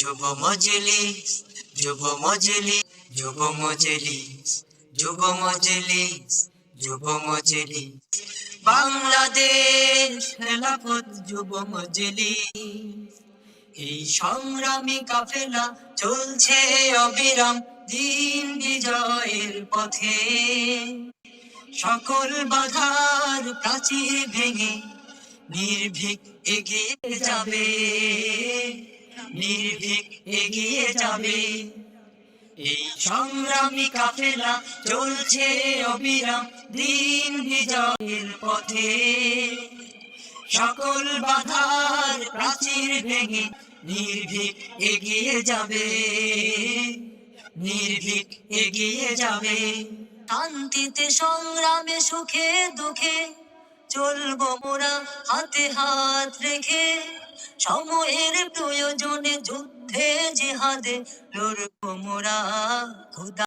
যুব মজলিস, যুব মজলিস, যুব মজলিস, যুব মজলিস, যুব মজলিস, বাংলাদেশ খেলাফত যুব মজলিস। এই সংগ্রামী কাফেলা চলছে অবিরাম দিন বিজয়ের পথে। সকল বাধার প্রাচীর ভেঙে নির্ভীক এগিয়ে যাবে, নির্ভীক এগিয়ে যাবে। এই সংগ্রামী কাফেলা চলছে অবিরাম দিন বিজয়ের পথে। সকল বাধার প্রাচীর ভেঙে নির্ভীক এগিয়ে যাবে, নির্ভীক এগিয়ে যাবে। শান্তিতে সংগ্রামে সুখে দুঃখে চলবো মোরা হাতে হাত রেখে। সময়ের প্রয়োজনে যুদ্ধে জিহাদে লড়বো মোরা খোদা